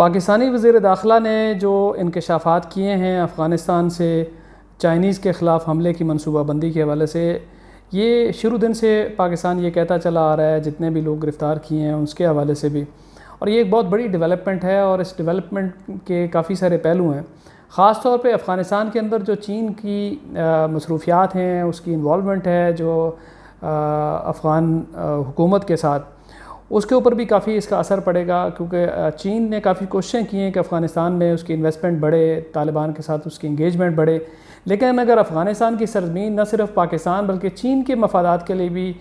पाकिस्तानी वज़ीर दाखिला ने जो इंकशाफात किए हैं अफ़गानिस्तान से चाइनीज़ के ख़िलाफ़ हमले की मनसूबाबंदी के हवाले से, ये शुरू दिन से पाकिस्तान ये कहता चला आ रहा है, जितने भी लोग गिरफ़्तार किए हैं उसके हवाले से भी। और ये एक बहुत बड़ी डेवलपमेंट है और इस डेवलपमेंट के काफ़ी सारे पहलू हैं। ख़ास तौर पे अफ़गानिस्तान के अंदर जो चीन की मसरूफ़ियात हैं, उसकी इन्वॉल्वमेंट है जो अफ़गान हुकूमत के साथ, उसके ऊपर भी काफ़ी इसका असर पड़ेगा, क्योंकि चीन ने काफ़ी कोशिशें की हैं कि अफ़गानिस्तान में उसकी इन्वेस्टमेंट बढ़े, तालिबान के साथ उसकी इंगेजमेंट बढ़े। लेकिन अगर अफ़गानिस्तान की सरज़मीन न सिर्फ पाकिस्तान बल्कि चीन के मफादात के लिए भी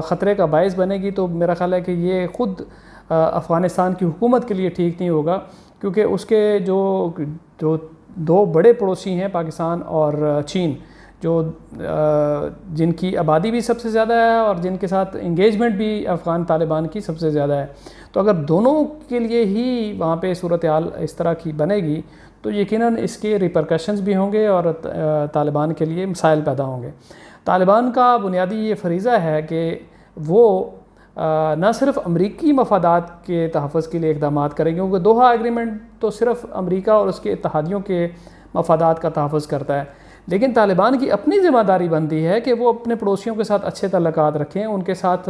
ख़तरे का बायस बनेगी, तो मेरा ख़्याल है कि ये ख़ुद अफ़गानिस्तान की हुकूमत के लिए ठीक नहीं होगा, क्योंकि उसके जो दो बड़े पड़ोसी हैं पाकिस्तान और चीन, जो जिनकी आबादी भी सबसे ज़्यादा है और जिनके साथ इंगेजमेंट भी अफ़गान तालिबान की सबसे ज़्यादा है, तो अगर दोनों के लिए ही वहाँ पे सूरत हाल इस तरह की बनेगी तो यकीनन इसके रिपरकशंस भी होंगे और तालिबान के लिए मसाइल पैदा होंगे। तालिबान का बुनियादी ये फ़रीज़ा है कि वो न सिर्फ अमरीकी मफादात के तहफ़्फ़ुज़ के लिए इक़दाम करेंगे, क्योंकि दोहा एग्रीमेंट तो सिर्फ अमरीका और उसके इत्तेहादियों के मफादात का तहफ़्फ़ुज़ करता है, लेकिन तालिबान की अपनी ज़िम्मेदारी बनती है कि वो अपने पड़ोसियों के साथ अच्छे तल्लुकात रखें, उनके साथ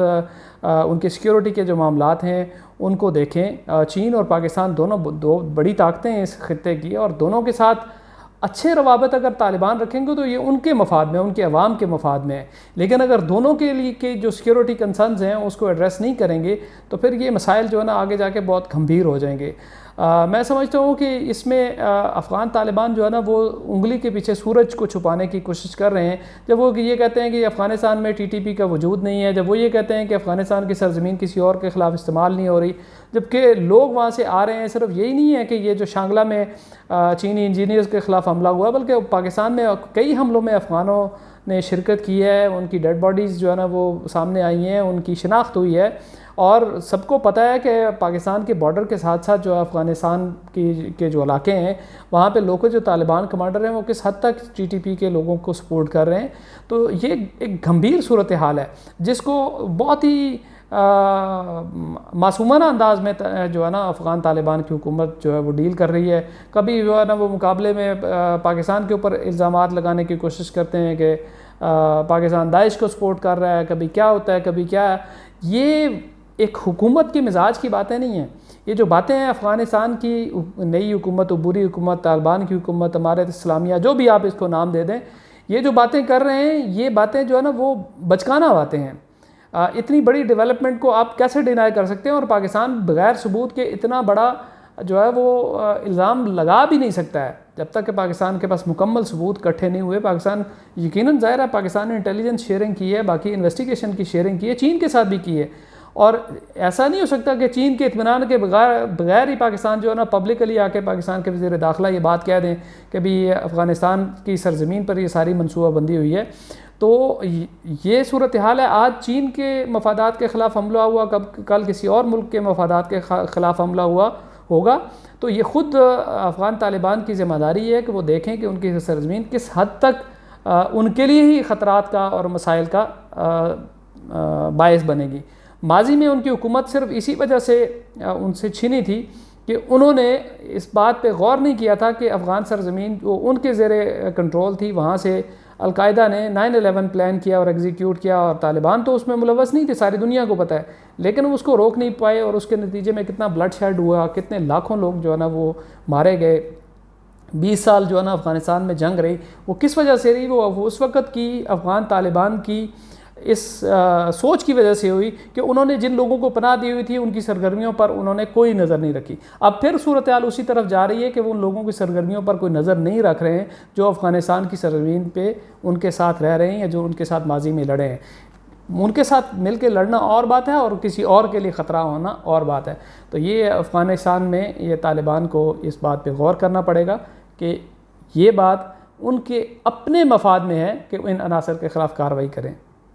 उनके सिक्योरिटी के जो मामलात हैं उनको देखें। चीन और पाकिस्तान दो बड़ी ताकतें हैं इस ख़ित्ते की, और दोनों के साथ अच्छे रवाबत अगर तालिबान रखेंगे तो ये उनके मफाद में, उनके अवाम के मफाद में है। लेकिन अगर दोनों के लिए के जो सिक्योरिटी कंसर्न्स हैं उसको एड्रेस नहीं करेंगे तो फिर ये मसाइल जो है ना आगे जाके बहुत गंभीर हो जाएंगे। मैं समझता हूँ कि इसमें अफ़गान तालिबान जो है ना वो उंगली के पीछे सूरज को छुपाने की कोशिश कर रहे हैं। जब वो ये कहते हैं कि अफ़गानिस्तान में TTP का वजूद नहीं है, जब वो ये कहते हैं कि अफ़गानिस्तान की सरज़मीन किसी और के ख़िलाफ़ इस्तेमाल नहीं हो रही, जबकि लोग वहाँ से आ रहे हैं। सिर्फ यही नहीं है कि ये जो शांगला में चीनी इंजीनियर्स के ख़िलाफ़ हमला हुआ, बल्कि पाकिस्तान में कई हमलों में अफ़गानों ने शिरकत की है, उनकी डेड बॉडीज़ जो है ना वो सामने आई हैं, उनकी शिनाख्त हुई है। और सबको पता है कि पाकिस्तान के बॉर्डर के साथ साथ जो अफ़गानिस्तान के जो इलाके हैं वहाँ पे लोकल जो तालिबान कमांडर हैं वो किस हद तक TTP के लोगों को सपोर्ट कर रहे हैं। तो ये एक गंभीर सूरत हाल है जिसको बहुत ही मासूमाना अंदाज में जो है ना अफ़गान तालिबान की हुकूमत जो है वो डील कर रही है। कभी जो है ना वो मुकाबले में पाकिस्तान के ऊपर इल्ज़ामात लगाने की कोशिश करते हैं कि पाकिस्तान दाइश को सपोर्ट कर रहा है, कभी क्या होता है कभी क्या। ये एक हुकूमत के मिजाज की बातें नहीं हैं। ये जो बातें हैं अफ़गानिस्तान की नई हुकूमत, उबूरी हुकूमत, तालिबान की हुकूमत, इमारत इस्लामिया, जो भी आप इसको नाम दे दें, ये जो बातें कर रहे हैं ये बातें जो है ना वो बचकाना बातें हैं। इतनी बड़ी डेवलपमेंट को आप कैसे डिनाई कर सकते हैं? और पाकिस्तान बग़ैर सबूत के इतना बड़ा जो है वो इल्ज़ाम लगा भी नहीं सकता है जब तक कि पाकिस्तान के पास मुकम्मल सबूत इकट्ठे नहीं हुए। पाकिस्तान यकीनन ज़ाहिर है पाकिस्तान ने इंटेलिजेंस शेयरिंग की है, बाकी इन्वेस्टिगेशन की शेयरिंग की है, चीन के साथ भी की है। और ऐसा नहीं हो सकता कि चीन के इत्मीनान के बगैर ही पाकिस्तान जो है ना पब्लिकली आके पाकिस्तान के वज़ीर दाखिला ये बात कह दें कि भी अफ़गानिस्तान की सरज़मीन पर ये सारी मनसूबाबंदी हुई है। तो ये सूरत हाल है। आज चीन के मफादात के ख़िलाफ़ हमला हुआ, कल किसी और मुल्क के मफादात के ख़िलाफ़ हमला हुआ होगा, तो ये ख़ुद अफ़गान तालिबान की ज़िम्मेदारी है कि वो देखें कि उनकी सरज़मीन किस हद तक उनके लिए ही ख़तरात का और मसाइल का बायस बनेगी। माजी में उनकी हुकूमत सिर्फ इसी वजह से उनसे छीनी थी कि उन्होंने इस बात पे गौर नहीं किया था कि अफ़गान सरज़मीन जो उनके ज़ेरे कंट्रोल थी, वहाँ से अलकायदा ने 9/11 प्लान किया और एग्जीक्यूट किया, और तालिबान तो उसमें मुलव्वस नहीं थे, सारी दुनिया को पता है, लेकिन उसको रोक नहीं पाए। और उसके नतीजे में कितना ब्लड शेड हुआ, कितने लाखों लोग जो है ना वो मारे गए। 20 साल जो है ना अफ़गानिस्तान में जंग रही, वो किस वजह से रही? वो उस वक़्त की अफ़गान तालिबान की इस सोच की वजह से हुई कि उन्होंने जिन लोगों को पनाह दी हुई थी उनकी सरगर्मियों पर उन्होंने कोई नज़र नहीं रखी। अब फिर सूरत हाल उसी तरफ जा रही है कि वो उन लोगों की सरगर्मियों पर कोई नज़र नहीं रख रहे हैं जो अफ़गानिस्तान की सरज़मीन पे उनके साथ रह रहे हैं या जो उनके साथ माजी में लड़े हैं। उनके साथ मिल के लड़ना और बात है और किसी और के लिए ख़तरा होना और बात है। तो ये अफ़गानिस्तान में ये तालिबान को इस बात पर गौर करना पड़ेगा कि ये बात उनके अपने मफाद में है कि इन अनासर के ख़िलाफ़ कार्रवाई करें।